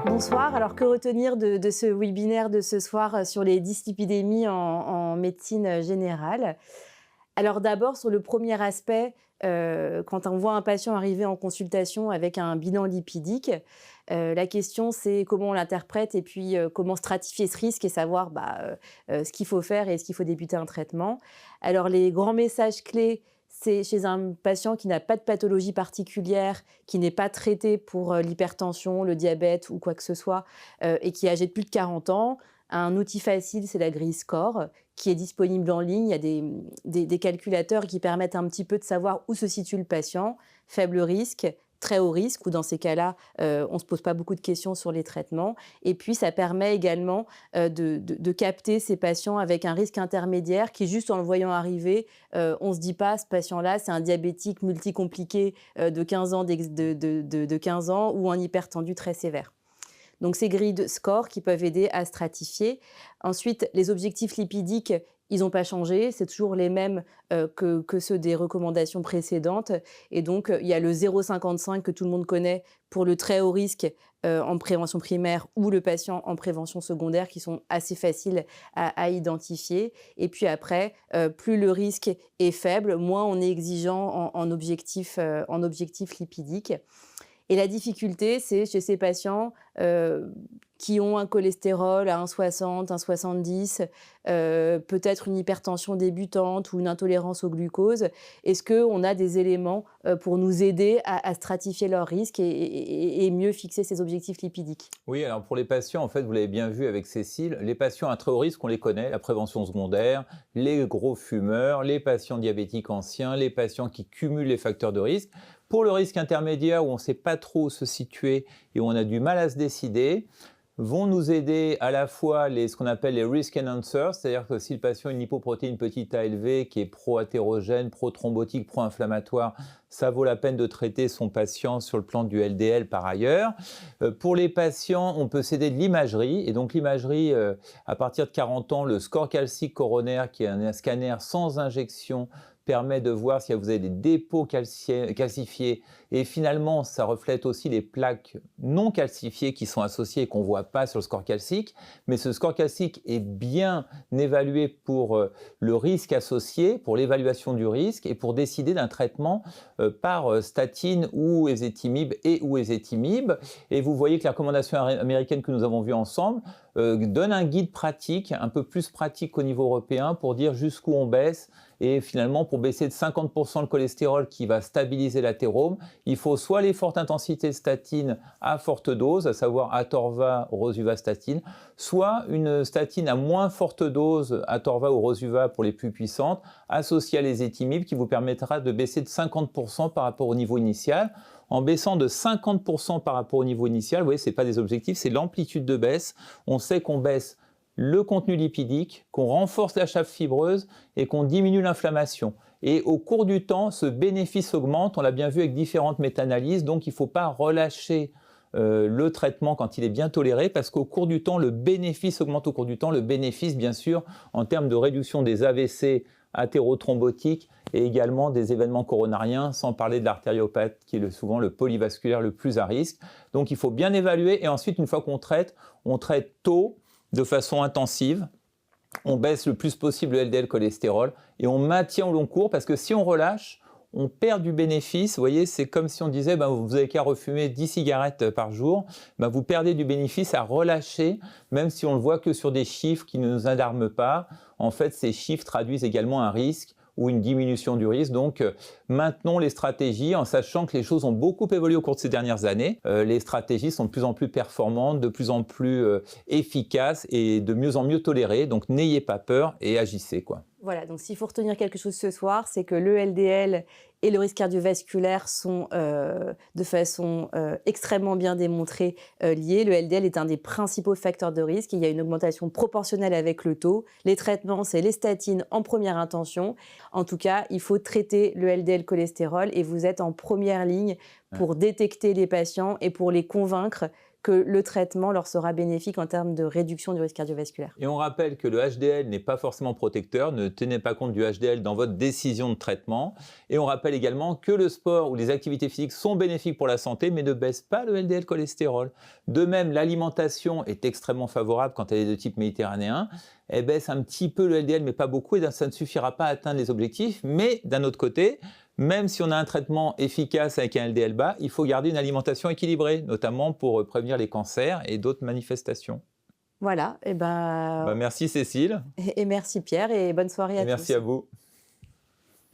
Bonsoir, alors que retenir de ce webinaire de ce soir sur les dyslipidémies en médecine générale? Alors d'abord sur le premier aspect, quand on voit un patient arriver en consultation avec un bilan lipidique, la question c'est comment on l'interprète et puis, comment stratifier ce risque et savoir, ce qu'il faut faire et est-ce qu'il faut débuter un traitement? Alors les grands messages clés, c'est chez un patient qui n'a pas de pathologie particulière, qui n'est pas traité pour, l'hypertension, le diabète ou quoi que ce soit, et qui est âgé de plus de 40 ans. Un outil facile, c'est la grille SCORE qui est disponible en ligne. Il y a des calculateurs qui permettent un petit peu de savoir où se situe le patient, faible risque, très haut risque, ou dans ces cas-là, on ne se pose pas beaucoup de questions sur les traitements. Et puis, ça permet également de capter ces patients avec un risque intermédiaire qui, juste en le voyant arriver, on ne se dit pas, ce patient-là, c'est un diabétique multicompliqué de 15 ans, de 15 ans ou un hypertendu très sévère. Donc, ces grilles de score qui peuvent aider à stratifier. Ensuite, les objectifs lipidiques, ils n'ont pas changé. C'est toujours les mêmes que ceux des recommandations précédentes. Et donc, il y a le 0,55 que tout le monde connaît pour le très haut risque en prévention primaire ou le patient en prévention secondaire qui sont assez faciles à identifier. Et puis après, plus le risque est faible, moins on est exigeant en objectif lipidique. Et la difficulté, c'est chez ces patients qui ont un cholestérol à 1,60, 1,70, peut-être une hypertension débutante ou une intolérance au glucose. Est-ce qu'on a des éléments pour nous aider à stratifier leurs risques et mieux fixer ces objectifs lipidiques? Oui, alors pour les patients, en fait, vous l'avez bien vu avec Cécile, les patients à très haut risque, on les connaît, la prévention secondaire, les gros fumeurs, les patients diabétiques anciens, les patients qui cumulent les facteurs de risque. Pour le risque intermédiaire, où on ne sait pas trop où se situer et où on a du mal à se décider, vont nous aider à la fois ce qu'on appelle les risk enhancers, c'est-à-dire que si le patient a une lipoprotéine petite a élevée qui est pro-athérogène, pro-thrombotique, pro-inflammatoire, ça vaut la peine de traiter son patient sur le plan du LDL par ailleurs. Pour les patients, on peut s'aider de l'imagerie, et donc l'imagerie, à partir de 40 ans, le score calcique coronaire, qui est un scanner sans injection, permet de voir si vous avez des dépôts calcifiés, et finalement ça reflète aussi les plaques non calcifiées qui sont associées et qu'on ne voit pas sur le score calcique, mais ce score calcique est bien évalué pour le risque associé, pour l'évaluation du risque et pour décider d'un traitement par statine ou ézétimib ou ézétimib. Et vous voyez que la recommandation américaine que nous avons vue ensemble donne un guide pratique, un peu plus pratique au niveau européen, pour dire jusqu'où on baisse. Et finalement, pour baisser de 50% le cholestérol qui va stabiliser l'athérome, il faut soit les fortes intensités de statine à forte dose, à savoir atorva, rosuvastatine, soit une statine à moins forte dose, atorva ou rosuva pour les plus puissantes, associée à l'ézétimib, qui vous permettra de baisser de 50% par rapport au niveau initial. En baissant de 50% par rapport au niveau initial, vous voyez, ce n'est pas des objectifs, c'est l'amplitude de baisse. On sait qu'on baisse le contenu lipidique, qu'on renforce la chape fibreuse et qu'on diminue l'inflammation. Et au cours du temps, ce bénéfice augmente, on l'a bien vu avec différentes méta-analyses, donc il ne faut pas relâcher le traitement quand il est bien toléré, parce qu'au cours du temps, le bénéfice augmente au cours du temps, le bénéfice bien sûr en termes de réduction des AVC athérothrombotiques et également des événements coronariens, sans parler de l'artériopathe qui est souvent le polyvasculaire le plus à risque. Donc il faut bien évaluer et ensuite, une fois qu'on traite, on traite tôt, de façon intensive, on baisse le plus possible le LDL cholestérol et on maintient au long cours, parce que si on relâche, on perd du bénéfice. Vous voyez, c'est comme si on disait vous n'avez qu'à refumer 10 cigarettes par jour, vous perdez du bénéfice à relâcher, même si on ne le voit que sur des chiffres qui ne nous alarment pas. En fait, ces chiffres traduisent également un risque ou une diminution du risque. Donc, maintenons les stratégies en sachant que les choses ont beaucoup évolué au cours de ces dernières années. Les stratégies sont de plus en plus performantes, de plus en plus efficaces et de mieux en mieux tolérées. Donc, n'ayez pas peur et agissez, quoi. Voilà, donc s'il faut retenir quelque chose ce soir, c'est que le LDL et le risque cardiovasculaire sont de façon extrêmement bien démontrée liés. Le LDL est un des principaux facteurs de risque. Il y a une augmentation proportionnelle avec le taux. Les traitements, c'est les statines en première intention. En tout cas, il faut traiter le LDL cholestérol et vous êtes en première ligne pour détecter les patients et pour les convaincre que le traitement leur sera bénéfique en termes de réduction du risque cardiovasculaire. Et on rappelle que le HDL n'est pas forcément protecteur, ne tenez pas compte du HDL dans votre décision de traitement. Et on rappelle également que le sport ou les activités physiques sont bénéfiques pour la santé, mais ne baissent pas le LDL cholestérol. De même, l'alimentation est extrêmement favorable quand elle est de type méditerranéen. Elle baisse un petit peu le LDL, mais pas beaucoup, et ça ne suffira pas à atteindre les objectifs. Mais d'un autre côté, même si on a un traitement efficace avec un LDL bas, il faut garder une alimentation équilibrée, notamment pour prévenir les cancers et d'autres manifestations. Voilà, Merci Cécile, et merci Pierre, et bonne soirée et à merci tous. à vous.